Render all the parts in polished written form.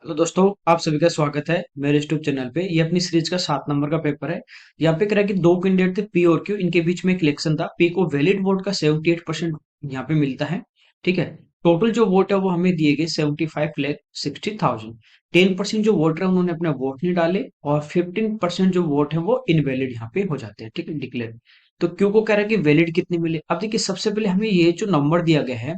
Hello दोस्तों, आप सभी का स्वागत है मेरे यूट्यूब चैनल पे। ये अपनी सीरीज का 7 नंबर का पेपर है। यहाँ पे कह रहा है कि दो कैंडिडेट थे पी और क्यू, इनके बीच में एक इलेक्शन था। पी को वैलिड वोट का 78% यहाँ पे मिलता है। ठीक है। टोटल जो वोट है वो हमें दिए गए 75,60,000। 10% जो वोटर है उन्होंने अपना वोट नहीं डाले और 15% जो वोट है वो इनवैलिड यहाँ पे हो जाते हैं। ठीक है, डिक्लेयर। तो क्यू को कह रहा है कि वैलिड कितने मिले। अब देखिए, सबसे पहले हमें ये जो नंबर दिया गया है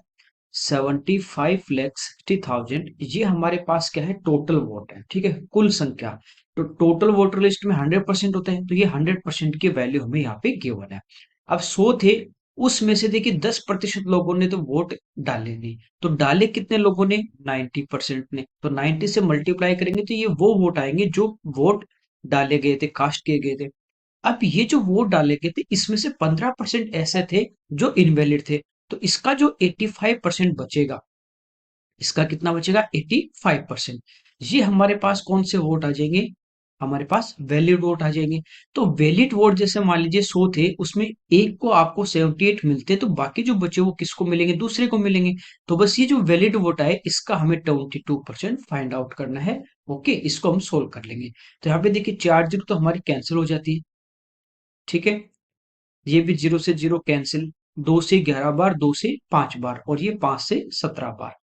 75,60,000, ये हमारे पास क्या है, टोटल वोट है। ठीक है, कुल संख्या। तो टोटल वोटर लिस्ट में 100% होते हैं, तो ये 100% की वैल्यू हमें यहाँ पे गिवन है। अब 100 थे, उसमें से देखिए 10% लोगों ने तो वोट डाले नहीं। तो डाले कितने लोगों ने? 90% ने। तो 90 से मल्टीप्लाई करेंगे तो ये वो वोट आएंगे जो वोट डाले गए थे, कास्ट किए गए थे। अब ये जो वोट डाले गए थे इसमें से 15% ऐसे थे जो इनवैलिड थे। तो इसका जो 85% बचेगा, इसका कितना बचेगा? 85%। ये हमारे पास कौन से वोट आ जाएंगे? हमारे पास वैलिड वोट आ जाएंगे। तो वैलिड वोट जैसे मान लीजिए 100 थे, उसमें एक को आपको 78 मिलते, तो बाकी जो बचे वो किसको मिलेंगे? दूसरे को मिलेंगे। तो बस ये जो वैलिड वोट आए इसका हमें 22% फाइंड आउट करना है। ओके, इसको हम सोल्व कर लेंगे। तो यहाँ पे देखिए 4 जीरो तो हमारी कैंसिल हो जाती है। ठीक है, ये भी 0 से 0 कैंसिल। 2 से 11 बार, 2 से 5 बार, और ये 5 से 17 बार।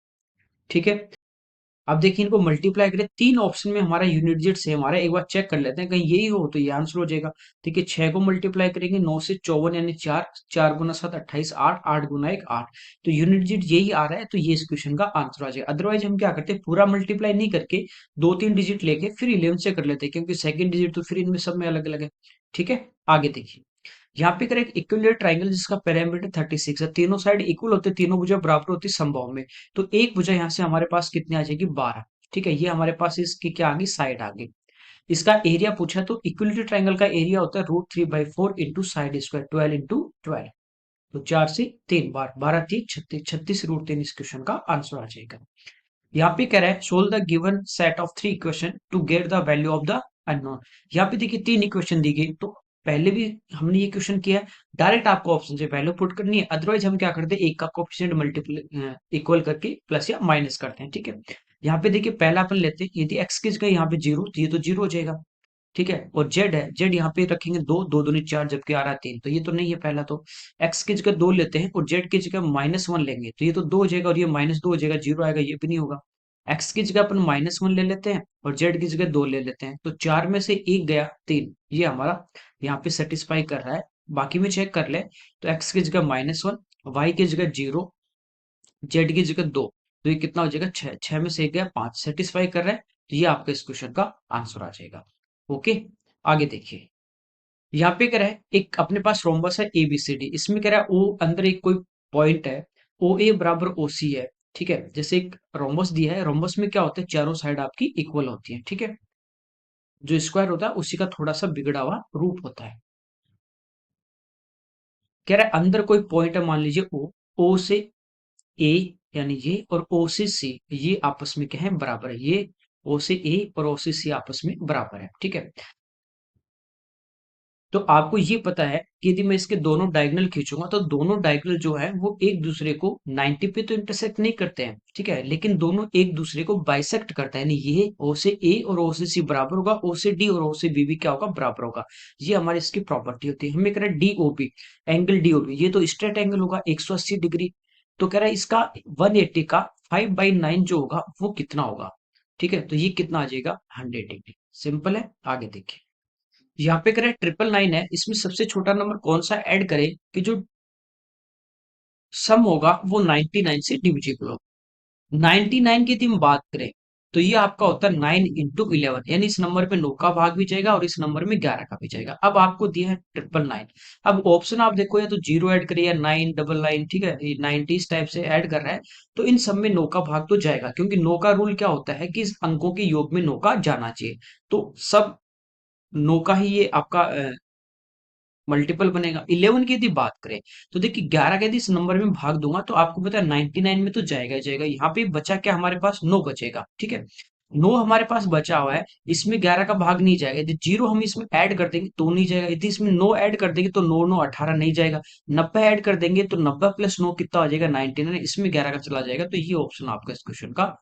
ठीक है। अब देखिए इनको मल्टीप्लाई करें, तीन ऑप्शन में हमारा यूनिट डिजिट सेम आ रहा है। एक बार चेक कर लेते हैं, कहीं यही हो तो ये आंसर हो जाएगा। देखिए 6 को मल्टीप्लाई करेंगे 9 से 54 यानी 4, 4 गुना 7 28, 8, 8 गुना 1 8। तो यूनिट डिजिट यही आ रहा है, तो ये इस क्वेश्चन का आंसर आ जाएगा। अदरवाइज हम क्या करते हैं, पूरा मल्टीप्लाई नहीं करके दो तीन डिजिट लेके फिर 11 से कर लेते हैं, क्योंकि सेकंड डिजिट तो फिर इनमें सब में अलग अलग है। ठीक है, आगे देखिए। यहाँ पे करें एक इक्विलेटरल ट्राइंगल जिसका पैरामीटर 36 है। तीनों साइड इक्वल होते, तीनों भुजा बराबर होती समबाहु में। तो एक भुजा यहाँ से हमारे पास कितनी आ जाएगी? 12। ठीक है, ये हमारे पास इसकी क्या आ गई? साइड आ गई। इसका एरिया पूछा, तो इक्विलेटरल ट्राइंगल का एरिया होता है √3/4 इंटू साइड स्क्वायर 12 इंटू 12। तो 4 से 3 बार, 12 3 36, 36 √3 इस क्वेश्चन का आंसर आ जाएगा। यहाँ पे कह रहा है solve the given set of 3 equation to get the value of the unknown. यहाँ पे देखिए 3 इक्वेशन दी गई, तो पहले भी हमने ये क्वेश्चन किया है। डायरेक्ट आपको ऑप्शन से वैल्यू पुट करनी है, अदरवाइज हम क्या करते हैं, एक का कोएफिशिएंट मल्टीपल इक्वल करके प्लस या माइनस करते हैं। ठीक है, यहाँ पे देखिए पहला अपन लेते हैं, यदि एक्स की जगह यहाँ पे 0 तो ये तो 0 हो जाएगा। ठीक है, और जेड है, जेड यहाँ पे रखेंगे 2, 2 दूनी 4, जबकि आ रहा है 3, तो ये तो नहीं है पहला। तो एक्स की जगह 2 लेते हैं और जेड की जगह -1 लेंगे, तो ये तो 2 हो जाएगा और ये -2 हो जाएगा, 0 आएगा, ये भी नहीं होगा। एक्स की जगह अपन -1 ले लेते हैं और जेड की जगह 2 ले लेते हैं, तो 4 में से एक गया 3, ये हमारा यहाँ पे सेटिस्फाई कर रहा है। बाकी में चेक कर ले, तो एक्स की जगह -1, वाई की जगह 0, जेड की जगह 2, तो ये कितना हो जाएगा? 6, 6 में से एक गया 5, सेटिस्फाई कर रहा है। तो ये आपका इस क्वेश्चन का आंसर आ जाएगा। ओके, आगे देखिए। यहाँ पे कह रहा है एक अपने पास रोम्बस है ABCD, इसमें कह रहा है ओ अंदर एक कोई पॉइंट है, OA बराबर OC है। ठीक है, जैसे एक रोम्बस दिया है, रोम्बस में क्या होता है, चारों साइड आपकी इक्वल होती है। ठीक है, जो स्क्वायर होता है उसी का थोड़ा सा बिगड़ा हुआ रूप होता है। कह रहा है अंदर कोई पॉइंट है, मान लीजिए O से A यानी ये, और O से C ये आपस में क्या है, बराबर है। ये O से A और O से C आपस में बराबर है। ठीक है, तो आपको ये पता है कि यदि मैं इसके दोनों डायगोनल खींचूंगा तो दोनों डायगोनल जो है वो एक दूसरे को 90 पे तो इंटरसेक्ट नहीं करते हैं। ठीक है, लेकिन दोनों एक दूसरे को बाइसेक्ट करता है, यानी ये O से A और O से C बराबर होगा, O से D और O से B भी क्या होगा, बराबर होगा। ये हमारी इसकी प्रॉपर्टी होती है। हमें कह रहा है DOB, एंगल DOB, ये तो स्ट्रेट एंगल होगा 180 डिग्री। तो कह रहा है इसका 180 का 5/9 जो होगा वो कितना होगा? ठीक है, तो ये कितना आ जाएगा? 100 डिग्री। सिंपल है, आगे देखिए। यहाँ पे करें 999 है, इसमें सबसे छोटा नंबर कौन सा ऐड करें कि जो सम होगा वो 99 से डिविजिबल हो। 99 की यदि हम बात करें तो ये आपका होता है 9 × 11, यानी इस नंबर पे 9 का भाग भी जाएगा और इस नंबर में 11 का भी जाएगा। अब आपको दिया है 999। अब ऑप्शन आप देखो, या तो 0 ऐड करिए या 999। ठीक है, ये 90 इस टाइप से ऐड कर रहा है, तो इन सब में 9 का भाग तो जाएगा, क्योंकि 9 का रूल क्या होता है कि इस अंकों के योग में 9 का जाना चाहिए। तो सब 9 का ही ये आपका मल्टीपल बनेगा। 11 की यदि बात करें तो देखिए 11 का यदि इस नंबर में भाग दूंगा तो आपको पता है 99 में तो जाएगा ही जाएगा। यहाँ पे बचा क्या हमारे पास? 9 बचेगा। ठीक है, 9 हमारे पास बचा हुआ है, इसमें 11 का भाग नहीं जाएगा। यदि 0 हम इसमें ऐड कर देंगे तो नहीं जाएगा, यदि इसमें 9 ऐड कर देंगे तो 9 9 18 नहीं जाएगा। 90 ऐड कर देंगे तो 90 + 9 कितना हो जाएगा? 99, इसमें 11 का चला जाएगा। तो ये ऑप्शन आपका इस क्वेश्चन का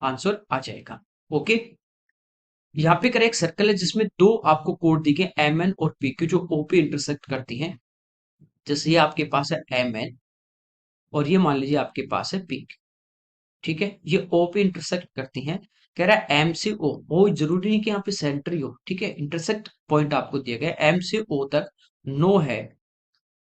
आंसर आ जाएगा। ओके। यहाँ पे करें एक सर्कल है जिसमें दो आपको कोड दिखे एम एन और पी क्यू जो ओ पे इंटरसेक्ट करती हैं। जैसे ये आपके पास है एम एन और ये मान लीजिए आपके पास है पी क्यू। ठीक है, ये ओ पे इंटरसेक्ट करती हैं। कह रहा है एम से ओ जरूरी नहीं कि यहाँ पे सेंटर ही हो। ठीक है, इंटरसेक्ट पॉइंट आपको दिया गया है, एम से ओ तक 9 है,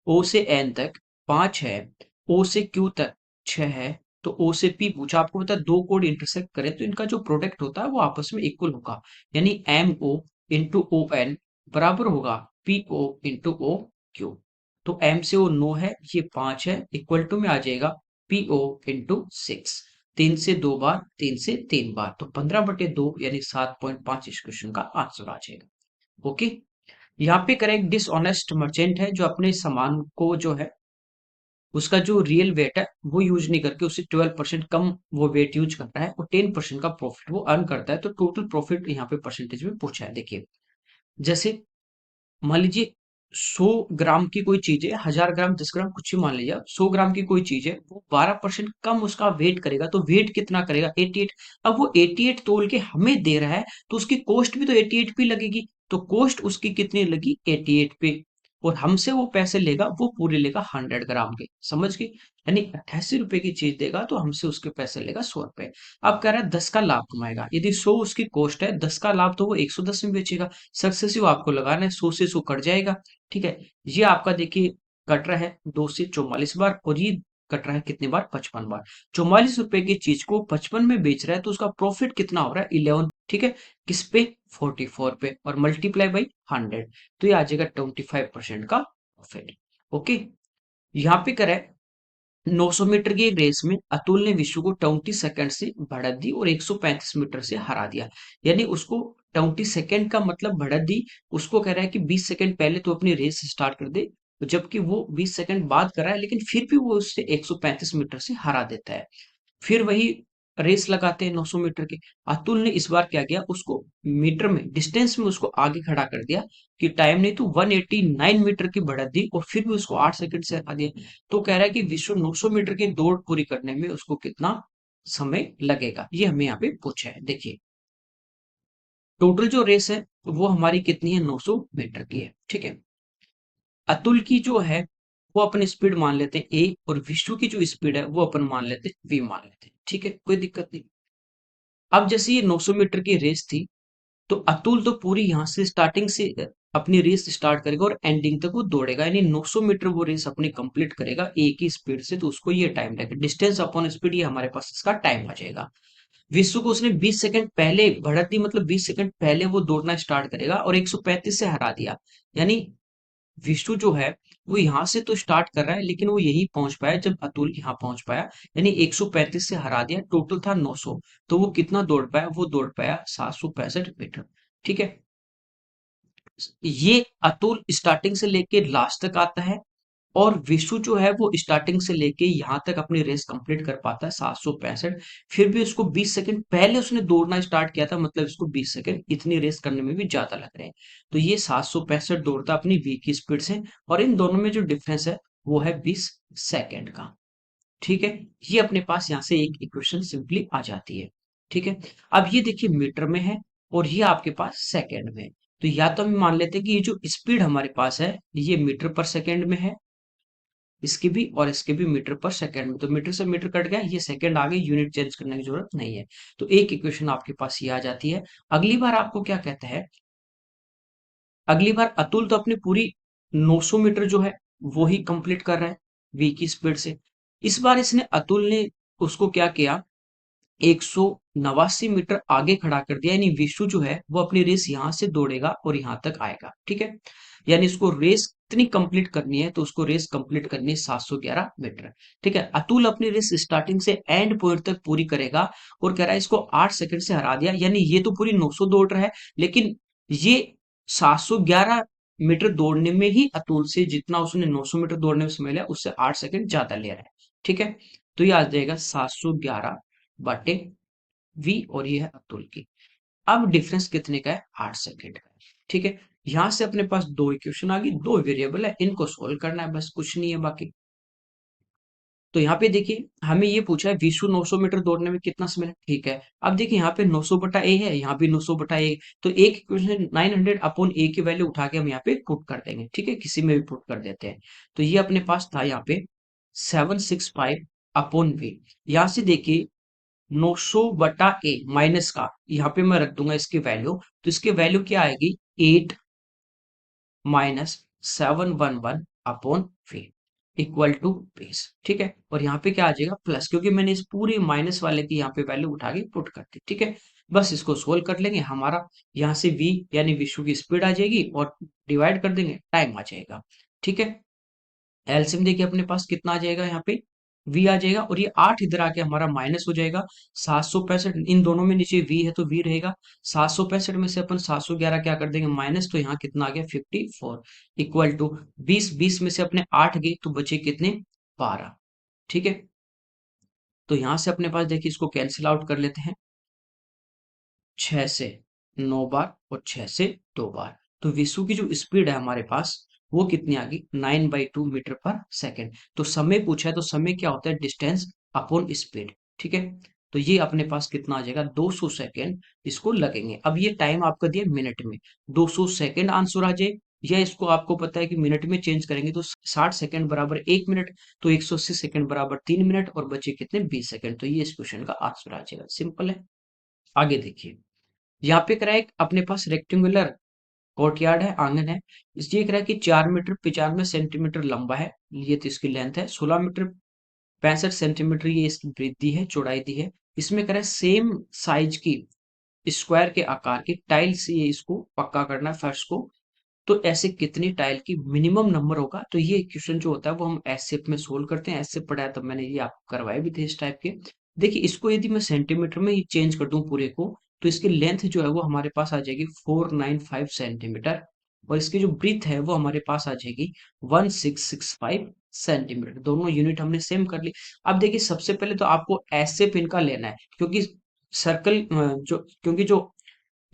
ओ से एन तक 5 है, ओ से क्यू तक 6 है, तो ओ से पी पूछा। आपको पता है दो कोड इंटरसेक्ट करें तो इनका जो प्रोडक्ट होता है वो आपस में इक्वल होगा, यानी M O into O N बराबर होगा P O into O Q. तो एम से ओ 9 है, ये 5 है, इक्वल टू में आ जाएगा पी ओ इंटू 6। 3 से 2 बार, 3 से 3 बार, तो 15/2 यानी 7.5 इस क्वेश्चन का आंसर आ जाएगा। ओके। यहाँ पे करेक्ट डिसऑनेस्ट मर्चेंट है जो अपने सामान को जो है उसका जो रियल वेट है वो यूज नहीं करके उससे 12% कम वो वेट यूज करता है और 10% का प्रॉफिट वो अर्न करता है। तो टोटल प्रॉफिट यहाँ पे परसेंटेज में पूछा है। देखिए, जैसे मान लीजिए 100 ग्राम की कोई चीज है, 1000 ग्राम, 10 ग्राम, कुछ भी मान लीजिए आप, 100 ग्राम की कोई चीज है, वो 12% कम उसका वेट करेगा, तो वेट कितना करेगा 88। अब वो 88 तोल के हमें दे रहा है, तो उसकी कॉस्ट भी तो 88 पे लगेगी। तो कॉस्ट उसकी कितनी लगी 88 पे, और हमसे वो पैसे लेगा, वो पूरे लेगा 100 ग्राम के, समझ गए। यानी 88 रुपए की चीज देगा तो हमसे उसके पैसे लेगा 100 रुपए। अब कह रहा है 10 का लाभ कमाएगा, यदि 100 उसकी कॉस्ट है, 10 का लाभ तो वो 110 में बेचेगा। सक्सेसिव आपको लगाना है, 100 से 100 कट जाएगा। ठीक है, ये आपका देखिए कट रहा है 2 से 44 बार, और ये कट रहा है कितने बार 55 बार। 44 रुपए की चीज को 55 में बेच रहा है, तो उसका प्रॉफिट कितना हो रहा है 11। ठीक है, किस पे 44 पे, और मल्टीप्लाई बाई 100, तो ये आ जाएगा 25% का प्रॉफिट। ओके। यहाँ पे करें 900 मीटर की एक रेस में अतुल ने विश्व को 20 सेकंड से बढ़त दी और 135 मीटर से हरा दिया। यानी उसको 20 सेकंड का मतलब बढ़त दी, उसको कह रहा है कि 20 सेकंड पहले तो अपनी रेस स्टार्ट कर दे, जबकि वो 20 सेकंड बाद कर रहा है, लेकिन फिर भी वो उससे 135 मीटर से हरा देता है। फिर वही रेस लगाते हैं 900 मीटर के। अतुल ने इस बार क्या किया, उसको मीटर में डिस्टेंस में उसको आगे खड़ा कर दिया, कि टाइम नहीं तो 189 मीटर की बढ़त दी, और फिर भी उसको 8 सेकंड से हरा दिया। तो कह रहा है कि विश्व 900 मीटर की दौड़ पूरी करने में उसको कितना समय लगेगा, ये हमें यहाँ पे पूछा है। देखिए, टोटल जो रेस है वो हमारी कितनी है 900 मीटर की है। ठीक है, अतुल की जो है वो अपन स्पीड मान लेते हैं ए, और विश्व की जो स्पीड है वो अपन मान लेते हैं वी मान लेते हैं। ठीक है, कोई दिक्कत नहीं। अब जैसे ये 900 मीटर की रेस थी, तो अतुल तो पूरी यहाँ से स्टार्टिंग से अपनी रेस स्टार्ट करेगा और एंडिंग तक वो दौड़ेगा, यानी 900 मीटर वो रेस अपनी कंप्लीट करेगा एक ही स्पीड से, तो उसको ये टाइम लगेगा। डिस्टेंस अपॉन स्पीड, ये हमारे पास इसका टाइम आ जाएगा। विश्व को उसने 20 सेकंड पहले बढ़त दी, मतलब 20 सेकंड पहले वो दौड़ना स्टार्ट करेगा और 135 से हरा दिया। यानी विष्णु जो है वो यहाँ से तो स्टार्ट कर रहा है, लेकिन वो यही पहुंच पाया जब अतुल यहाँ पहुंच पाया, यानी 135 से हरा दिया। टोटल था 900, तो वो कितना दौड़ पाया, वो दौड़ पाया 765 मीटर। ठीक है, ये अतुल स्टार्टिंग से लेके लास्ट तक आता है, और विशु जो है वो स्टार्टिंग से लेके यहाँ तक अपनी रेस कंप्लीट कर पाता है 765। फिर भी उसको 20 सेकंड पहले उसने दौड़ना स्टार्ट किया था, मतलब इसको 20 सेकंड इतनी रेस करने में भी ज्यादा लग रहे हैं। तो ये 765 दौड़ता अपनी वी की स्पीड से, और इन दोनों में जो डिफरेंस है वो है 20 सेकंड का। ठीक है, ये अपने पास यहाँ से एक इक्वेशन सिंपली आ जाती है। ठीक है, अब ये देखिए मीटर में है और ये आपके पास सेकंड में है। तो या तो हम मान लेते हैं कि ये जो स्पीड हमारे पास है ये मीटर पर सेकंड में है, इसकी भी और इसके भी मीटर पर सेकंड में, तो मीटर से मीटर कट गया, ये सेकंड आ गई, यूनिट चेंज करने की जरूरत नहीं है। तो एक इक्वेशन आपके पास ये आ जाती है। अगली बार आपको क्या कहता है, अगली बार अतुल तो अपनी पूरी 900 मीटर जो है वो ही कंप्लीट कर रहा है वी की स्पीड से। इस बार इसने अतुल ने उसको क्या किया, 189 मीटर आगे खड़ा कर दिया, यानी विशु जो है वो अपनी रेस यहां से दौड़ेगा और यहां तक आएगा। ठीक है, यानी इसको रेस कितनी कंप्लीट करनी है, तो उसको रेस कंप्लीट करनी है 711 मीटर। ठीक है, अतुल अपनी रेस स्टार्टिंग से एंड पॉइंट तक पूरी करेगा, और कह रहा है इसको 8 सेकंड से हरा दिया, यानी ये तो पूरी 900 दौड़ रहा है, लेकिन ये 711 मीटर दौड़ने में ही अतुल से जितना उसने 900 मीटर दौड़ने में समय लिया उससे 8 सेकंड ज्यादा ले रहा है। ठीक है, तो ये आ जाएगा 711 बटे वी, और ये है अतुल की। अब डिफरेंस कितने का है 8 सेकंड का है। ठीक है, यहां से अपने पास दो इक्वेशन आ गई, दो वेरिएबल है, इनको सोल्व करना है, बस कुछ नहीं है बाकी। तो यहाँ पे देखिए हमें ये पूछा है विशु 900 मीटर दौड़ने में कितना समय लगा, ठीक है। अब देखिए यहाँ पे 900 बटा ए है, यहाँ भी 900 बटा ए, तो एक इक्वेशन 900 अपॉन ए की वैल्यू उठा के हम यहाँ पे पुट कर देंगे, ठीक है, किसी में भी पुट कर देते हैं। तो ये अपने पास था यहाँ पे 765 अपॉन वी। यहाँ से देखिए 900 बटा ए माइनस का यहाँ पे मैं रख दूंगा इसकी वैल्यू, तो इसकी वैल्यू क्या आएगी 8 minus 711 upon V equal to base, ठीक है। और यहाँ पे क्या आ जाएगा प्लस, क्योंकि मैंने इस पूरी माइनस वाले की यहाँ पे वैल्यू उठा के पुट कर दी, ठीक है। बस इसको सोल्व कर लेंगे, हमारा यहाँ से v यानी विश्व की स्पीड आ जाएगी और डिवाइड कर देंगे, टाइम आ जाएगा, ठीक है। एलसीएम देखिए अपने पास कितना आ जाएगा, यहाँ पे v आ जाएगा और ये 8 इधर आके हमारा माइनस हो जाएगा। 765 इन दोनों में नीचे v है तो v रहेगा। 765 में से अपन 711 क्या कर देंगे माइनस, तो यहाँ कितना आ गया 54 इक्वल टू 20, 20 में से अपने 8 गए तो बचे कितने 12, ठीक है। तो यहाँ से अपने पास देखिए इसको कैंसिल आउट कर लेते हैं, 6 से 9 बार और 6 से 2 बार। तो विशु की जो स्पीड है हमारे पास वो कितनी आ गई 9/2 मीटर पर सेकेंड। तो समय पूछा है तो समय क्या होता है डिस्टेंस अपॉन स्पीड, ठीक है। तो ये अपने पास कितना आ जाएगा 200 सेकेंड इसको लगेंगे। अब ये टाइम आपका दिया मिनट में, 200 सेकेंड आंसर आ जाए, या इसको आपको पता है कि मिनट में चेंज करेंगे तो 60 सेकेंड बराबर 1 मिनट, तो 180 सेकेंड बराबर 3 मिनट और बचे कितने 20 सेकेंड। तो ये इस क्वेश्चन का आंसर आ जाएगा, सिंपल है। आगे देखिए यहाँ पे करा एक अपने पास रेक्टेंगुलर कोर्टयार्ड है, आंगन है। इसलिए कह रहा है कि 4 मीटर 95 सेंटीमीटर लंबा है, ये तो इसकी लेंथ है। 16 मीटर 65 सेंटीमीटर ये इसकी वृद्धि है, चौड़ाई दी है। इसमें कह रहा है सेम साइज की स्क्वायर के आकार की टाइल से ये इसको पक्का करना है फर्श को, तो ऐसे कितनी टाइल की मिनिमम नंबर होगा। तो ये क्वेश्चन जो होता है वो हम एस शेप में सोल्व करते हैं, ऐसे पढ़ा है तब मैंने ये आपको करवाए भी थे इस टाइप के। देखिए इसको यदि मैं सेंटीमीटर में चेंज कर दूं पूरे को, तो इसकी लेंथ जो है वो हमारे पास आ जाएगी 495 सेंटीमीटर और इसकी जो ब्रीथ है वो हमारे पास आ जाएगी 1665 सेंटीमीटर। दोनों यूनिट हमने सेम कर ली। अब देखिए सबसे पहले तो आपको एस शेप इनका लेना है, क्योंकि सर्कल जो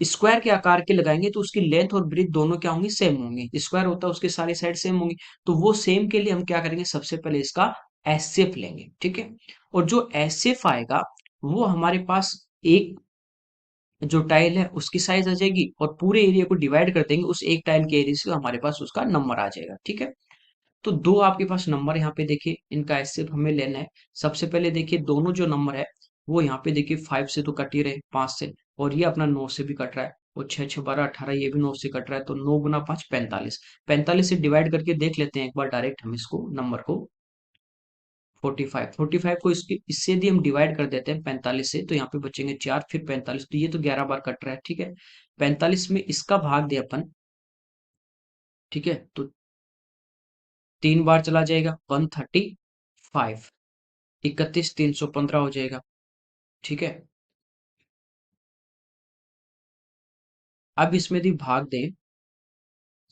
स्क्वायर के आकार के लगाएंगे तो उसकी लेंथ और ब्रीथ दोनों क्या होंगी सेम होंगी। स्क्वायर होता है उसके सारी साइड सेम होंगी, तो वो सेम के लिए हम क्या करेंगे सबसे पहले इसका एस शेप लेंगे, ठीक है। और जो एस शेप आएगा वो हमारे पास एक जो टाइल है उसकी साइज आ जाएगी और पूरे एरिया को डिवाइड कर देंगे उस एक टाइल के एरिया से, हमारे पास उसका नंबर आ जाएगा, ठीक है। तो दो आपके पास नंबर यहाँ पे देखिए इनका एस हमें लेना है। सबसे पहले देखिए दोनों जो नंबर है वो यहाँ पे देखिए 5 से तो कट ही रहे, 5 से, और ये अपना 9 से भी कट रहा है, और 6 6 12 18 ये भी 9 से कट रहा है, तो 9 गुना 5 45, 45 से डिवाइड करके देख लेते हैं एक बार डायरेक्ट हम इसको नंबर को। 45, 45 को इसके इससे यदि हम डिवाइड कर देते हैं 45 से, तो यहाँ पे बचेंगे 4 फिर 45, तो ये तो 11 बार कट रहा है, ठीक है। 45 में इसका भाग दे अपन, ठीक है, तो 3 बार चला जाएगा 135, 31 315 हो जाएगा, ठीक है। अब इसमें यदि भाग दें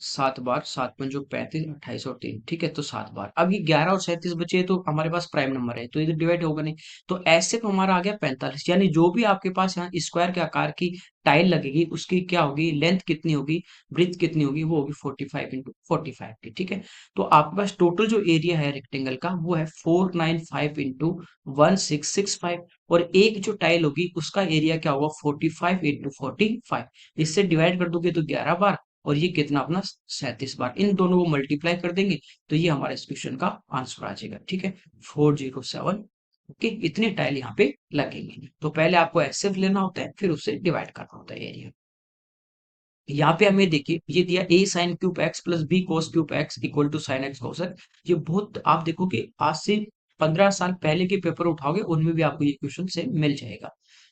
7 बार, 7 पंजो 35, 28 और 3, ठीक है, तो 7 बार। अब ये 11 और 37 बचे तो हमारे पास प्राइम नंबर है तो इधर डिवाइड होगा नहीं, तो ऐसे तो हमारा आ गया 45, यानी जो भी आपके पास यहाँ स्क्वायर के आकार की टाइल लगेगी उसकी क्या होगी लेंथ कितनी होगी, ब्रीथ कितनी होगी, वो होगी 45 इंटू 45 की, ठीक है। तो आपके पास टोटल जो एरिया है रेक्टेंगल का वो है 495 इंटू 1665, और एक जो टाइल होगी उसका एरिया क्या होगा 45 इंटू 45, इससे डिवाइड कर दोगे तो 11 बार, और ये कितना अपना 37 बार, इन दोनों को मल्टीप्लाई कर देंगे तो ये हमारे इस क्वेश्चन का आंसर आ जाएगा, ठीक है, 407। ओके, इतने टाइल यहाँ पे लगेंगे। तो पहले आपको एसएफ लेना होता है फिर उससे डिवाइड करना होता है एरिया। यहाँ पे हमें देखिए ये दिया a sine cube x plus B cos cube x equal to sine x cos x. ये बहुत आप देखोगे आज से 15 साल पहले के पेपर उठाओगे उनमें भी आपको ये क्वेश्चन से मिल जाएगा,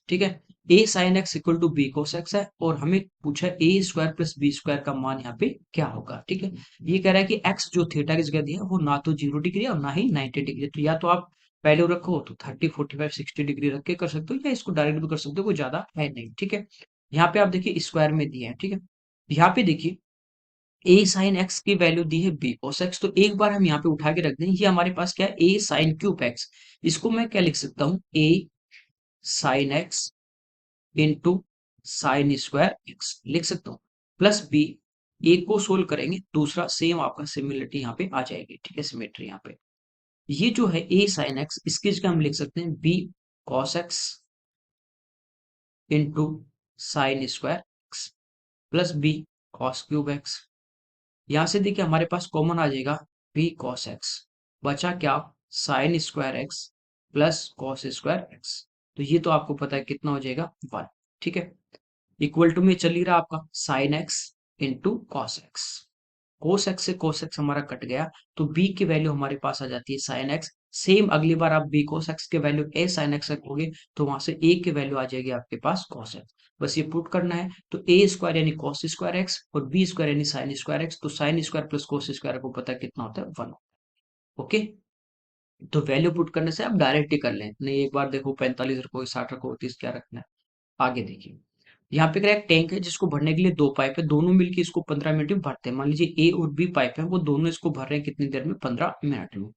ठीक है। a sine x equal to B cos x है और हमें पूछा है A square plus B square का मान यहाँ पे क्या होगा, ठीक है। ये कह रहा है कि x जो थीटा की जगह दिया वो ना तो 0 डिग्री है और ना ही 90 डिग्री है, तो या तो आप पहले रखो तो 30 45 60 डिग्री रख के कर सकते हो या इसको डायरेक्ट भी कर सकते हो, कोई ज्यादा है नहीं, ठीक है। यहाँ पे आप देखिए स्क्वायर में दिया है, ठीक है। यहाँ पे देखिए ए साइन एक्स की वैल्यू दी है बी कोस एक्स, तो एक बार हम यहाँ पे उठा के रख दें, ये हमारे पास क्या है ए साइन क्यूब एक्स, इसको मैं क्या लिख सकता हूँ A sine X into sine square X लिख सकता हूँ, प्लस बी, ए को सोल्व करेंगे दूसरा सेम आपका सिमिलरिटी यहाँ पे आ जाएगी, ठीक है, सिमेट्री यहाँ पे। ये जो है ए साइन एक्स, इसकी जगह हम लिख सकते हैं B cos x into sine square x plus B cos cube x. यहां से देखिए हमारे पास कॉमन आ जाएगा बी कॉस एक्स, बचा क्या, sign square x plus cos square x. तो ये तो आपको पता है कितना हो जाएगा, 1। ठीक है, इक्वल टू में चल ही रहा आपका sign X into cos x. Cos x से कोस एक्स हमारा कट गया, तो बी की वैल्यू हमारे पास आ जाती है साइन एक्स। सेम अगली बार आप बी कोस एक्स के वैल्यू ए साइन एक्स रखोगे तो वहां से ए की वैल्यू आ जाएगी आपके पास कॉस एक्स। बस ये पुट करना है, तो ए स्क्वायर यानी कॉस स्क्वायर एक्स और बी स्क्वायर यानी साइन स्क्वायर एक्स, तो sine square plus cos square को पता है कितना होता है, 1। ओके, तो वैल्यू पुट करने से आप डायरेक्ट ही कर लें, नहीं एक बार देखो 45 रखो 60 रखो 30 क्या रखना है। आगे देखिए, यहाँ पे क्या एक टैंक है जिसको भरने के लिए दो पाइप है, दोनों मिलकर इसको 15 मिनट में भरते हैं। मान लीजिए ए और बी पाइप है, वो दोनों इसको भर रहे हैं कितनी देर में, 15 मिनट में।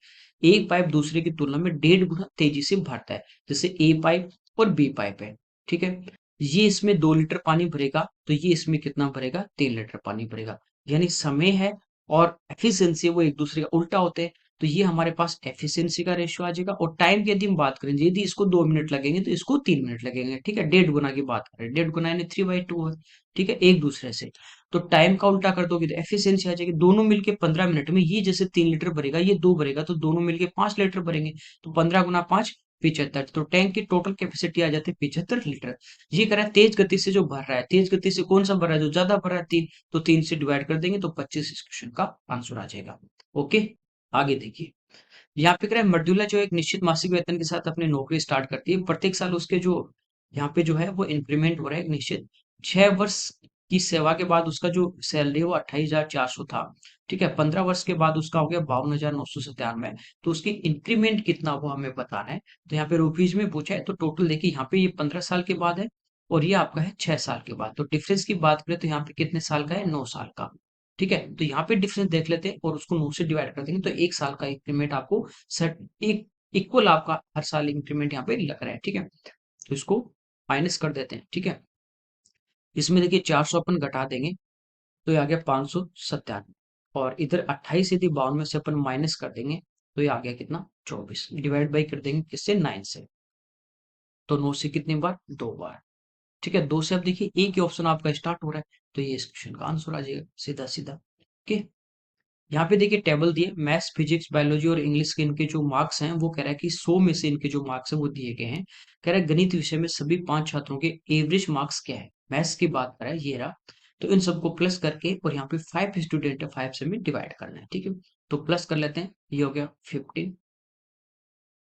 एक पाइप दूसरे की तुलना में 1.5 गुना तेजी से भरता है, जैसे ए पाइप और बी पाइप है। ठीक है, ये इसमें 2 लीटर पानी भरेगा तो ये इसमें कितना भरेगा, 3 लीटर पानी भरेगा। यानी समय है और एफिशिएंसी वो एक दूसरे का उल्टा होते हैं। तो ये हमारे पास एफिशिएंसी का रेशियो आ जाएगा। और टाइम की यदि हम बात करें, यदि इसको 2 मिनट लगेंगे तो इसको 3 मिनट लगेंगे। ठीक है, 1.5 गुना की बात करें, 1.5 गुना यानी 3/2 है। ठीक है, एक दूसरे से। तो टाइम का उल्टा कर दोगे तो एफिशिएंसी आ जाएगी। दोनों मिलके 15 मिनट में, ये जैसे 3 लीटर भरेगा ये 2 भरेगा, तो दोनों मिलके 5 लीटर भरेंगे। तो 15 गुना 5, 75। तो टैंक की टोटल कैपेसिटी आ जाती है 75 लीटर। ये कह रहा है तेज गति से जो भर रहा है, तेज गति से कौन सा भर रहा है, जो ज्यादा भर रहा है 3, तो 3 से डिवाइड कर देंगे तो 25 इस क्वेश्चन का आंसर आ जाएगा। ओके, आगे देखिए, यहाँ पे क्या है, मर्दुला जो एक निश्चित मासिक वेतन के साथ अपनी नौकरी स्टार्ट करती है। प्रत्येक साल उसके जो यहाँ पे जो है वो इंक्रीमेंट हो रहा है, एक निश्चित 6 वर्ष की सेवा के बाद उसका जो सैलरी है वो 28,400 था। ठीक है, 15 वर्ष के बाद उसका हो गया 52,997। तो उसकी इंक्रीमेंट कितना हुआ हमें बताना है। तो यहाँ पे रुपीज में पूछा है, तो टोटल देखिए यहाँ पे ये 15 साल के बाद है और ये आपका है 6 साल के बाद। तो डिफरेंस की बात करें तो यहाँ पे कितने साल का है, 9 साल का। ठीक है, तो यहाँ पे डिफरेंस देख लेते हैं और उसको 9 से डिवाइड कर देंगे तो 1 साल का इंक्रीमेंट आपको सेट एक इक्वल आपका हर साल इंक्रीमेंट यहाँ पे लग रहा है। ठीक है, तो इसको माइनस कर देते हैं। ठीक है, इसमें देखिए 400 अपन घटा देंगे तो ये आ गया 597। और इधर 28 यदि 52 में से अपन माइनस कर देंगे तो ये आ गया कितना, 24। डिवाइड बाई कर देंगे किससे, 9 से। तो 9 से कितनी बार, 2 बार। ठीक है, 2 से अब देखिए एक ही ऑप्शन आपका स्टार्ट हो रहा है, तो ये इस क्वेश्चन का आंसर आ जाएगा सीधा सीधा। ओके, यहाँ पे देखिए टेबल दिए, मैथ्स फिजिक्स बायोलॉजी और इंग्लिश के इनके जो मार्क्स हैं वो कह रहा है कि 100 में से इनके जो मार्क्स हैं वो दिए गए हैं। कह रहा है गणित विषय में सभी 5 छात्रों के एवरेज मार्क्स क्या है, मैथ्स की बात कर रहा है, ये रहा। तो इन सबको प्लस करके, और यहाँ पे 5 स्टूडेंट है, 5 से में डिवाइड करना है। ठीक है, तो प्लस कर लेते हैं, ये हो गया 15,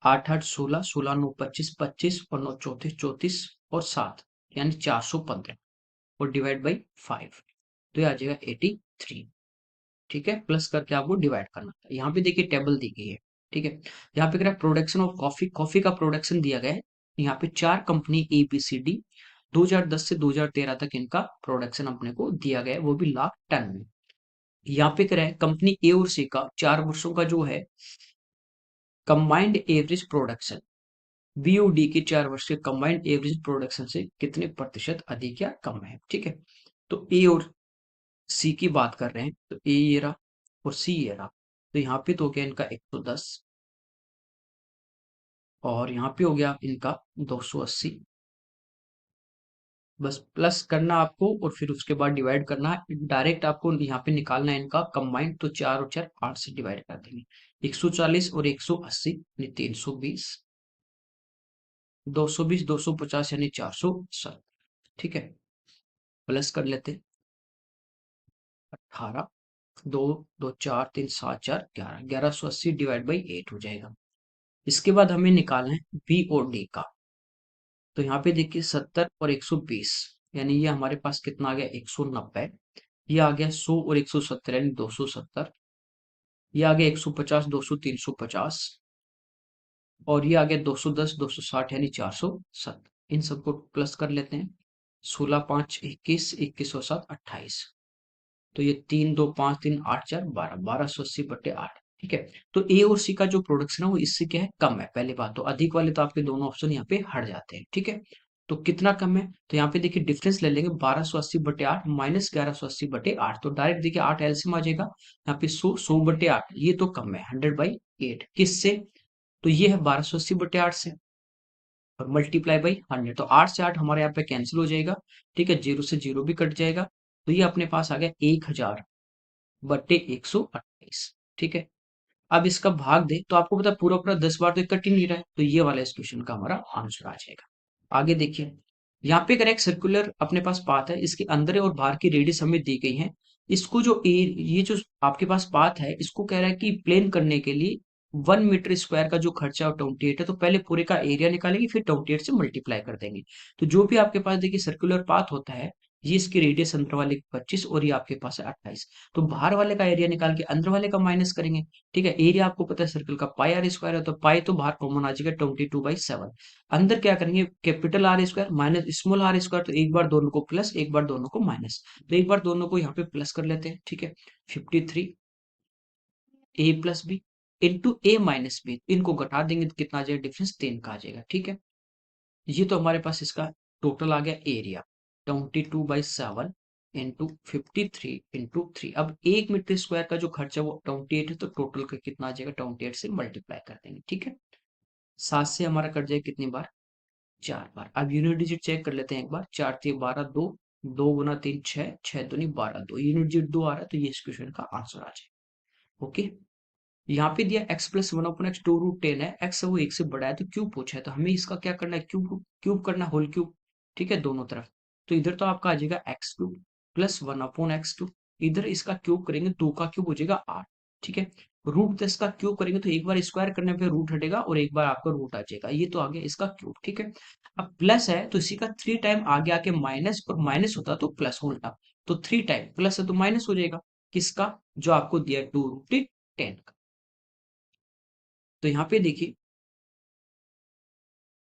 8 8 16, 16 9 25, 25 और 9 34, 34 और 7 यानी 415 और डिवाइड बाई 5, तो ये आ जाएगा 83। ठीक है, प्लस करके आपको डिवाइड करना है। यहाँ पे देखिए टेबल दी गई है। ठीक है, यहाँ पे क्या प्रोडक्शन ऑफ कॉफी, कॉफी का प्रोडक्शन दिया गया है। यहाँ पे 4 company A B C D, 2010 से 2013 तक इनका प्रोडक्शन अपने को दिया गया है, वो भी लाख टन में। यहाँ पे क्या है, कंपनी ए और सी का 4 वर्षों का जो है कंबाइंड एवरेज प्रोडक्शन, बी और डी के 4 वर्ष के कंबाइंड एवरेज प्रोडक्शन से कितने प्रतिशत अधिक या कम है। ठीक है, तो ए और सी की बात कर रहे हैं, तो ए ये रहा और सी ये रहा। तो यहाँ पे तो हो गया इनका 110 और यहाँ पे हो गया इनका 280। बस प्लस करना आपको और फिर उसके बाद डिवाइड करना है। डायरेक्ट आपको यहाँ पे निकालना है इनका कंबाइंड, तो 4 और 4 8 से डिवाइड कर देंगे। 140 और 180 यानी 320, 220 250 यानी 407। ठीक है, प्लस कर लेते हैं, 18, 2 2 4 3 7 4 11, 1180 डिवाइड बाई 8 हो जाएगा। इसके बाद हमें निकालना है बी और डी का। तो यहाँ पे देखिए 70 और 120 यानी ये हमारे पास कितना आ गया, 190। ये आ गया 100 और 170 यानी 270। ये आ गया 150 200 350 और ये आ गया 210 260 यानी 407। इन सबको प्लस कर लेते हैं, 16 5 21, 21 और 7 28। तो ये 3 2 5 3 8 4 12, 1280/8। ठीक है, तो ए और सी का जो प्रोडक्शन है वो इससे क्या है, कम है। पहली बात तो अधिक वाले तो आपके दोनों ऑप्शन यहाँ पे हट जाते हैं। ठीक है, तो कितना कम है, तो यहाँ पे देखिए डिफरेंस ले लेंगे, 1280/8 माइनस 1180/8। तो डायरेक्ट देखिए 8 एलसीएम आ जाएगा, यहाँ पे 100 100/8, ये तो कम है, 100/8 8 किससे? तो ये है 1280/8 से और मल्टीप्लाई बाई 100, तो 8 से 8 हमारे यहाँ पे कैंसिल हो जाएगा। ठीक है, जीरो से जीरो भी कट जाएगा, तो ये अपने पास आ गया 1000/128। ठीक है, अब इसका भाग दे तो आपको पता है पूरा पूरा 10 बार तो ये कट ही नहीं रहा है, तो ये वाला इस क्वेश्चन का हमारा आंसर आ जाएगा। आगे देखिए, यहाँ पे करेक्ट सर्कुलर अपने पास पाथ है, इसके अंदर और बाहर की रेडियस हमें दी गई है। इसको जो ये जो आपके पास पाथ है, इसको कह रहा है कि प्लेन करने के लिए 1 मीटर स्क्वायर का जो खर्चा 28 है, तो पहले पूरे का एरिया निकालेंगे फिर 28 से मल्टीप्लाई कर देंगे। तो जो भी आपके पास देखिए सर्कुलर पाथ होता है, ये इसकी रेडियस अंदर वाले की 25 और ये आपके पास है 28। तो बाहर वाले का एरिया निकाल के अंदर वाले का माइनस करेंगे। ठीक है, एरिया आपको पता है सर्कल का पाई आर स्क्वायर है, तो पाई तो बाहर कॉमन आ जाएगा 22/7। अंदर क्या करेंगे, capital R square minus small R square, तो एक बार दोनों को प्लस एक बार दोनों को माइनस, तो एक बार दोनों को यहाँ पे प्लस कर लेते हैं। ठीक है, 53 a+b इंटू a-b, इनको घटा देंगे तो कितना आ जाएगा डिफरेंस 3 का आ जाएगा। ठीक है, ये तो हमारे पास इसका टोटल आ गया एरिया 22/7 इंटू 53 इंटू 3। अब 1 मीटर स्क्वायर का जो खर्चा वो 28 है, तो टोटल का कितना आ जाएगा 28 से मल्टीप्लाई कर देंगे। ठीक है, 7 से हमारा कट जाएगा कितनी बार, 4 बार। अब यूनिट डिजिट चेक कर लेते हैं एक बार, 4×3 = 12, 2, 2 × 3 = 6, 6×2 = 12, 2 यूनिट डिजिट 2 आ रहा है, तो ये इस क्वेश्चन का आंसर आ जाएगा। ओके, यहाँ पे दिया x+1/x 2√10 है, x है वो 1 से बड़ा है, तो क्यूब पूछा है, तो हमें इसका क्या करना है, क्यूब क्यूब करना, होल क्यूब। ठीक है, दोनों तरफ, तो इधर तो आपका आ जाएगा x³ प्लस 1/x², इधर इसका क्यूब करेंगे 2 का क्यूब हो जाएगा 8। ठीक है, √10 का क्यूब करेंगे तो एक बार स्क्वायर करने पे रूट हटेगा और एक बार आपका रूट आ जाएगा, ये तो आ गया इसका क्यूब। ठीक है, अब प्लस है तो इसी का 3 टाइम आगे आके माइनस, और माइनस होता तो प्लस उल्टा, तो 3 टाइम प्लस है तो माइनस हो जाएगा, किसका, जो आपको दिया 2√10 का। तो यहाँ पे देखिए,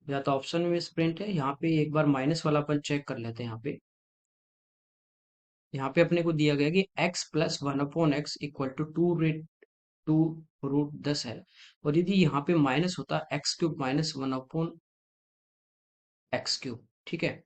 या तो ऑप्शन में स्प्रिंट है, यहाँ पे एक बार माइनस वाला अपन चेक कर लेते हैं। यहाँ पे अपने को दिया गया कि x+1/x इक्वल टू 2√10 है, और यदि यहाँ पे माइनस होता x³ माइनस 1/x³। ठीक है,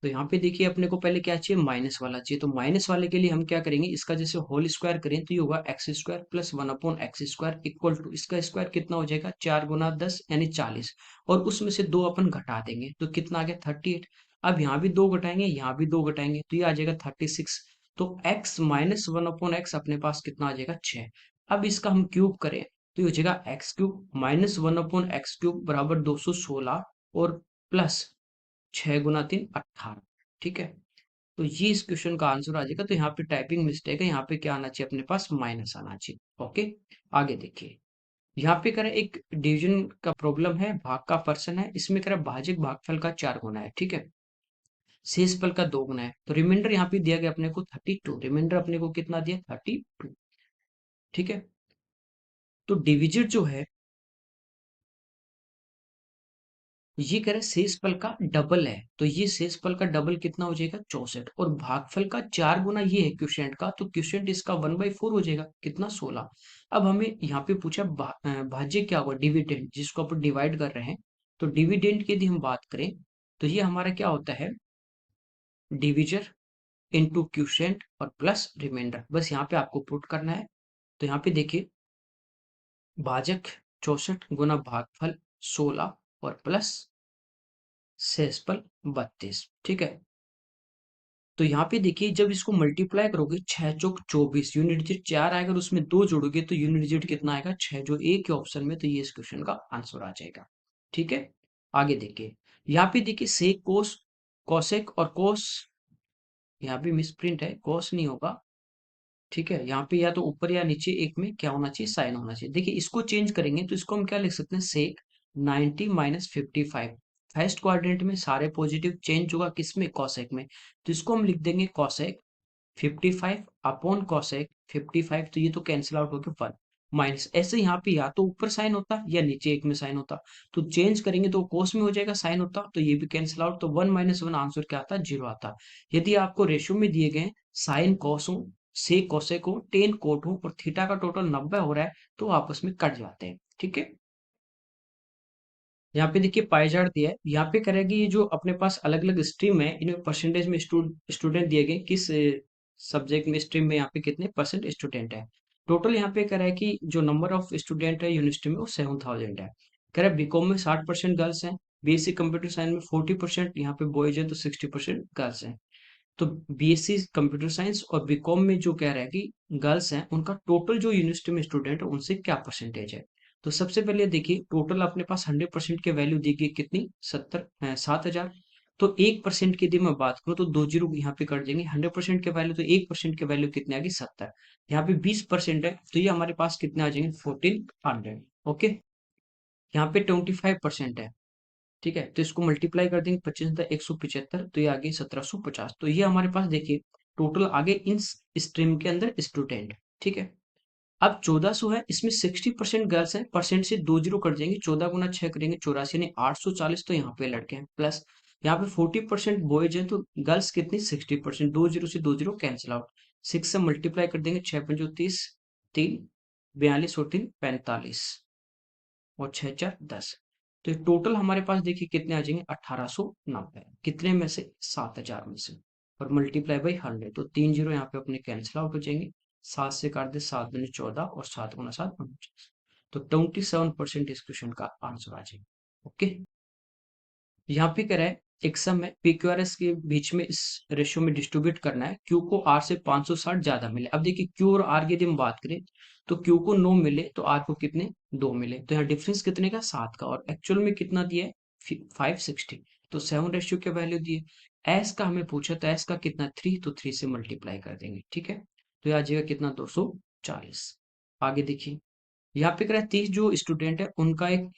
तो यहाँ पे देखिए अपने को पहले क्या चाहिए, माइनस वाला चाहिए, तो माइनस वाले के लिए हम क्या करेंगे, इसका जैसे होल स्क्वायर करें तो ये होगा x² plus 1/x² equal to, इसका स्क्वायर कितना हो जाएगा, 4×10 यानी 40, और उसमें से दो अपन घटा देंगे तो कितना आ गया 38। अब यहाँ भी दो घटाएंगे, यहाँ भी दो घटाएंगे, तो ये आ जाएगा 36। तो x माइनस 1/x अपने पास कितना आ जाएगा 6। अब इसका हम क्यूब करें तो ये हो जाएगा x³ माइनस 1/x³ बराबर 216, और प्लस 6×3 18। ठीक है, तो ये इस क्वेश्चन का आंसर आ जाएगा। तो यहाँ पे टाइपिंग मिस्टेक है, यहाँ पे क्या आना चाहिए अपने पास, माइनस आना चाहिए। ओके, आगे देखिए, यहाँ पे करें एक डिवीजन का प्रॉब्लम है, भाग का पर्सन है, इसमें करें भाजक भागफल का 4 गुना है। ठीक है, शेषफल का 2 गुना है, तो रिमाइंडर यहाँ पे दिया गया अपने को 32, रिमाइंडर अपने को कितना दिया 32। ठीक है, तो डिविजिट जो है ये कह रहे हैं शेषफल का डबल है, तो ये शेषफल का डबल कितना हो जाएगा 64, और भागफल का 4 गुना ये है क्वोशिएंट का, तो क्वोशिएंट इसका 1/4 हो जाएगा, कितना 16। अब हमें यहाँ पे पूछा भाज्य क्या होगा, डिविडेंड, जिसको अपन डिवाइड कर रहे हैं, तो डिविडेंड की यदि हम बात करें तो ये हमारा क्या होता है, डिविजर इंटू क्वोशिएंट और प्लस रिमाइंडर, बस यहाँ पे आपको पुट करना है। तो यहाँ पे देखिए, भाजक 64 गुना भागफल 16 और प्लस शेषफल 32। ठीक है, तो यहाँ पे देखिए जब इसको मल्टीप्लाई करोगे 6×4 = 24, यूनिट डिजिट 4 आएगा और उसमें 2 जोड़ोगे तो यूनिट डिजिट कितना आएगा 6, जो एक ही ऑप्शन में, तो ये इस क्वेश्चन का आंसर आ जाएगा। ठीक है, आगे देखिए, यहाँ पे देखिए सेक कोस, कॉसेक और कोस, यहाँ पे मिसप्रिंट है, कोस नहीं होगा। ठीक है, यहाँ पे या तो ऊपर या नीचे एक में क्या होना चाहिए, साइन होना चाहिए। देखिए इसको चेंज करेंगे तो इसको हम क्या लिख सकते हैं, सेक 90 - 55। फर्स्ट क्वाड्रेंट में सारे पॉजिटिव, चेंज होगा किसमें, कॉसेक में, तो इसको हम लिख देंगे कॉसेक 55 अपॉन कॉसेक 55, तो ये तो कैंसिल आउट हो गया 1, माइनस, ऐसे यहाँ पे या तो ऊपर साइन होता या नीचे एक में साइन होता, तो चेंज करेंगे तो कोस में हो जाएगा, साइन होता तो ये भी कैंसिल आउट, तो 1 - 1 आंसर क्या आता, 0 आता। यदि आपको रेशियो में दिए गए साइन कॉस हो, से कोसेक हो, टेन कोट हो और थीटा का टोटल 90 हो रहा है, तो आपस में कट जाते हैं। ठीक है, यहाँ पे देखिए पाई चार्ट दिया है, यहाँ पे करेगी ये जो अपने पास अलग अलग स्ट्रीम है, इनमें परसेंटेज में स्टूडेंट दिए गए, किस सब्जेक्ट में, स्ट्रीम में यहाँ पे कितने परसेंट स्टूडेंट है। टोटल यहाँ पे कह रहा है कि जो नंबर ऑफ स्टूडेंट है यूनिवर्सिटी में वो 7,000 है। कह रहा है बीकॉम में 60% गर्ल्स हैं, बीएससी कंप्यूटर साइंस में 40%, यहाँ पे बॉयज है तो 60% गर्ल्स हैं। तो बीएससी कंप्यूटर साइंस और बीकॉम में जो कह रहा है कि गर्ल्स हैं, उनका टोटल जो यूनिवर्सिटी में स्टूडेंट है उनसे क्या परसेंटेज है। तो सबसे पहले देखिए, टोटल अपने पास 100% की वैल्यू दी गई कितनी, 7,000। तो 1% की यदि मैं बात करूँ तो दो जीरो यहाँ पे कट जाएंगे। 100% की वैल्यू, तो 1% की वैल्यू कितनी आ गई, 70। यहाँ पे 20% है तो ये हमारे पास कितने आ जाएंगे, 1400। ओके, यहाँ पे 25% है, ठीक है, तो इसको मल्टीप्लाई कर देंगे, 25 175, तो ये आ गई 1750। तो ये हमारे पास देखिए टोटल आगे इन स्ट्रीम के अंदर स्टूडेंट, ठीक है। अब 1400 है, इसमें 60% गर्ल्स है, परसेंट से दो जीरो कट जाएंगे, 14 गुना 6 करेंगे 84, यानी 840। तो यहाँ पे लड़के हैं, प्लस यहाँ पे 40% बॉयज हैं, तो गर्ल्स कितनी, 60%। दो जीरो से दो जीरो कैंसिल आउट, 6 से मल्टीप्लाई कर देंगे, 6 5 30, 3 42 और 3 45 और 6 4 10। तो टोटल हमारे पास देखिए कितने आ जाएंगे, 1890। कितने में से, 7,000 में से, और मल्टीप्लाई बाई 100, तो तीन जीरो यहाँ पे अपने कैंसिल आउट हो जाएंगे। 7 से काट दे, 7 दूनी 14 और 7 गुना 7 49। तो 27% इस क्वेश्चन का आंसर आ जाएगा। ओके, यहाँ पे कह रहा है एग्जाम में पीक्यूआरएस के बीच में इस रेशियो में डिस्ट्रीब्यूट करना है, क्यू को आर से 560 ज्यादा मिले। अब देखिए क्यू और आर की यदि हम बात करें तो क्यू को 9 मिले तो आर को कितने, 2 मिले। तो यहाँ डिफरेंस कितने का, 7 का, और एक्चुअल में कितना दिया है, 560। तो 7 रेशियो के वैल्यू दिए। एस का हमें पूछा तो एस का कितना, 3, तो 3 से मल्टीप्लाई कर देंगे, ठीक है। तो ये आ जाएगा कितना, 240। आगे देखिए, यहाँ पे कह रहा है 30 जो स्टूडेंट है उनका एक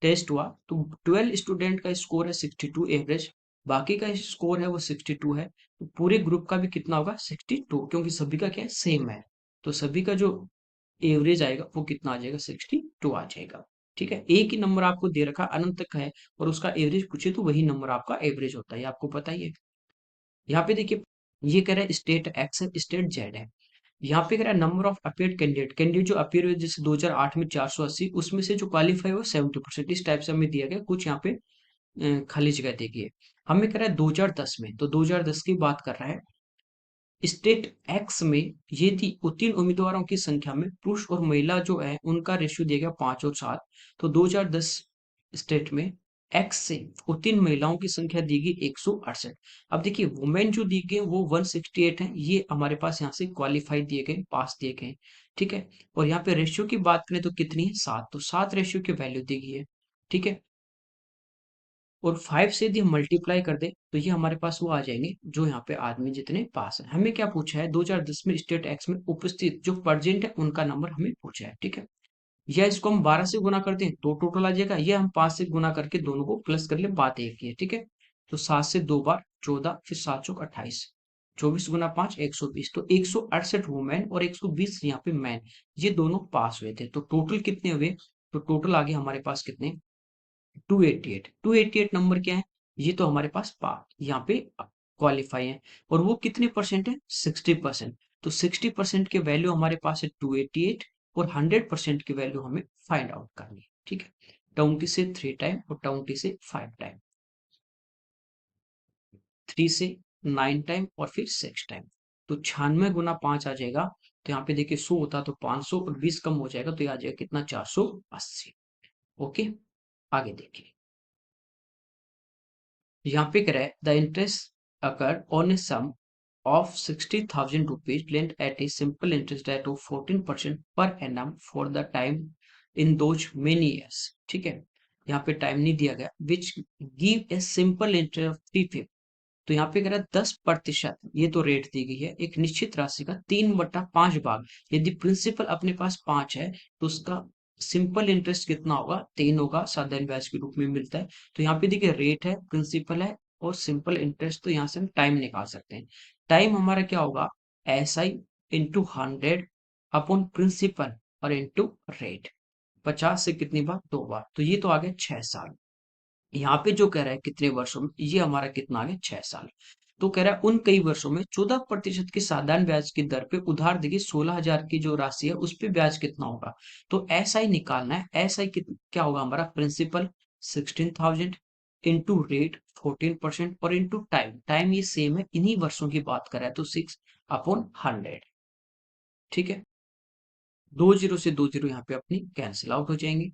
टेस्ट हुआ, तो 12 स्टूडेंट का स्कोर है 62 एवरेज, बाकी का स्कोर है वो 62 है। तो पूरे ग्रुप का भी कितना होगा, 62, क्योंकि सभी का क्या है, सेम है। तो सभी का जो एवरेज आएगा वो कितना आ जाएगा, 62 आ जाएगा। ठीक है, एक ही नंबर आपको दे रखा, अनंत तक है, और उसका एवरेज पूछे तो वही नंबर आपका एवरेज होता है, ये आपको पता ही है। यहाँ पे देखिए, ये कह रहा है स्टेट एक्स है, स्टेट जेड है। यहाँ पे कह रहा है number of appeared candidate, candidate जो अपियर हुए जैसे 2008 में 480, उसमें से जो क्वालिफाई हुआ 70%। इस टाइप से हमें दिया गया, कुछ यहाँ पे खाली जगह दी गई है। हमें कह रहा है 2010 में, तो 2010 की बात कर रहा है। स्टेट एक्स में ये थी, तीन उम्मीदवारों की संख्या में पुरुष और महिला जो है उनका रेशियो दिया गया 5 और 7। तो 2010 स्टेट में एक्स से तीन महिलाओं की संख्या दी गई 168। अब देखिए वुमेन जो दी गई वो 168 है, ये हमारे पास यहाँ से क्वालिफाई दिए गए, पास दिए गए, ठीक है। और यहाँ पे रेशियो की बात करें तो कितनी है, 7, तो 7 रेशियो की वैल्यू दी गई है, ठीक है। और 5 से यदि हम मल्टीप्लाई कर दें तो ये हमारे पास वो आ जाएंगे जो यहाँ पे आदमी जितने पास है। हमें क्या पूछा है, 2010 में स्टेट एक्स में उपस्थित जो प्रेजेंट है उनका नंबर हमें पूछा है, ठीक है। या इसको हम 12 से गुना करते हैं तो टोटल आ जाएगा, या हम 5 से गुना करके दोनों को प्लस कर ले, बात एक ही है, ठीक है। तो 7 से दो बार 14, फिर 7 चौक 28, 24 गुना 5 120। तो 168 वुमेन और 120 यहाँ पे मैन, ये दोनों पास हुए थे। तो टोटल कितने हुए, तो टोटल आगे हमारे पास कितने, 288। 288 नंबर क्या है, ये तो हमारे पास यहाँ पे क्वालिफाई है। और वो कितने परसेंट है, 60%। तो 60% की वैल्यू हमारे पास है 288, और 100% की वैल्यू हमें फाइंड आउट करनी है, ठीक है। टाउन से 3 टाइम और टाउन से 5 टाइम, 3 से 9 टाइम और फिर 6 टाइम। तो 96 गुना 5 आ जाएगा। तो यहाँ पे देखिए 100 होता तो 500 और 20 कम हो जाएगा, तो ये आ जाएगा कितना, 480। ओके, आगे देखिए, यहाँ पे कह रहा है the interest occur on a sum of 60,000 rupees lent at a simple interest rate of 14% per annum for the time in those many years। ठीक है, यहाँ पे टाइम नहीं दिया गया, which give a simple interest of 3/5। तो यहाँ पे कह रहा है 10%, ये तो रेट दी गई है, एक निश्चित राशि का 3/5 भाग। यदि प्रिंसिपल अपने पास 5 है तो उसका सिंपल इंटरेस्ट कितना होगा, 3 होगा, साधारण ब्याज के रूप में मिलता है। तो यहाँ पे देखिए रेट है, प्रिंसिपल है और सिंपल इंटरेस्ट, तो यहाँ से हम टाइम निकाल सकते हैं। टाइम हमारा क्या होगा, SI इंटू 100 अपॉन प्रिंसिपल और इंटू रेट। 50 से कितनी बार, 2 बार, तो ये तो आ गया 6 साल। यहाँ पे जो कह रहा है कितने वर्षों में, ये हमारा कितना आ गया, 6 साल। तो कह रहा है उन कई वर्षों में 14% की साधारण ब्याज की दर पे उधार दी गई 16,000 की जो राशि है उस पे ब्याज कितना होगा। तो SI निकालना है, SI क्या होगा हमारा, प्रिंसिपल 16,000 इंटू रेट 14% और इंटू टाइम, टाइम ये सेम है, इन्हीं वर्षों की बात कर रहा है, तो 6/100, ठीक है। दो जीरो से दो जीरो यहाँ पे अपनी कैंसिल आउट हो जाएंगे।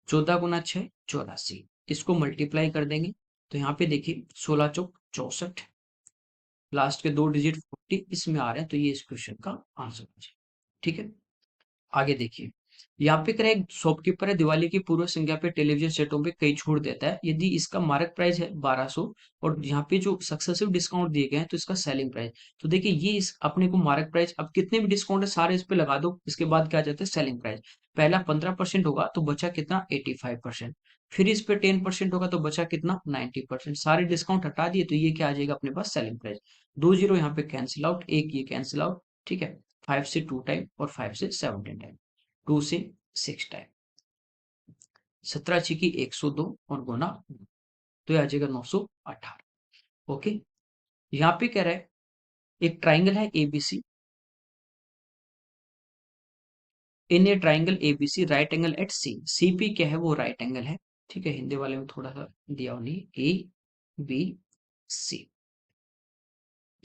14 गुना 6 84, इसको मल्टीप्लाई कर देंगे तो यहाँ पे देखिए 16 चौक 64, लास्ट के दो डिजिट 40 इसमें आ रहे हैं, तो ये इस क्वेश्चन का आंसर हो जाए। ठीक है, आगे देखिए, यहाँ पे करें शॉपकीपर है, दिवाली की पूर्व संध्या पे टेलीविजन सेटों पे कई छूट देता है, यदि इसका मार्क प्राइस है 1200 और यहाँ पे जो सक्सेसिव डिस्काउंट दिए गए हैं तो इसका सेलिंग प्राइस, तो देखिए ये इस अपने को मार्क प्राइस, अब कितने भी डिस्काउंट है सारे इस पे लगा दो, इसके बाद क्या आ जाता है सेलिंग प्राइस। पहला 15% होगा तो बचा कितना 85%, फिर इस पे 10% होगा तो बचा कितना 90%, सारे डिस्काउंट हटा दिए तो ये क्या आ जाएगा अपने पास सेलिंग प्राइस। दो जीरो यहाँ पे कैंसिल आउट, एक ये कैंसिल आउट। ठीक है, 5 से 2 टाइम और 5 से 17 टाइम, 2 से 6 टाइम, 17 छिकी 102 और गुना, तो ये आ जाएगा 918। ओके, यहाँ पे कह रहा है एक ट्राइंगल है ABC, in a triangle ABC right angle at C, CP क्या है वो राइट एंगल है। ठीक है, हिंदी वाले में थोड़ा सा दिया नहीं, A B C,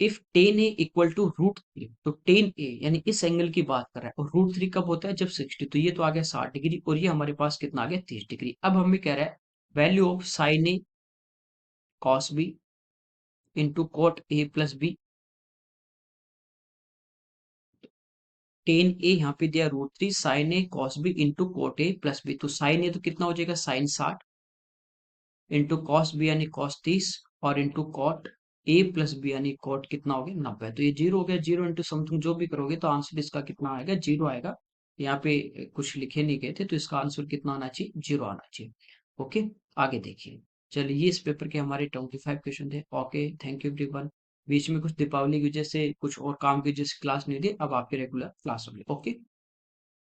if tan A equal to √3, तो टेन ए यानी इस एंगल की बात कर रहा है, और √3 कब होता है जब 60, तो ये तो आ गया 60 डिग्री, और ये हमारे पास कितना आ गया 30 डिग्री। अब हमें कह रहा है value of sine A cos B into cot A plus B, tan A यहाँ पे दिया √3 sine A cos B into cot A plus B, तो साइन ए तो कितना हो जाएगा साइन 60 इंटू कॉस बी यानी कॉस 30 और into cot A plus B यानी कॉट कितना हो गया 90, तो ये जीरो हो गया, जीरो इंटू समथिंग जो भी करोगे तो आंसर इसका कितना आएगा जीरो आएगा। यहाँ पे कुछ लिखे नहीं गए थे तो इसका आंसर कितना आना चाहिए जीरो आना चाहिए। ओके, आगे देखिए, चलिए ये इस पेपर के हमारे 25 क्वेश्चन थे। Okay, thank you everyone. बीच में कुछ दीपावली की वजह से कुछ और काम की वजह से क्लास नहीं दी, अब आपकी रेगुलर क्लास होगी। ओके।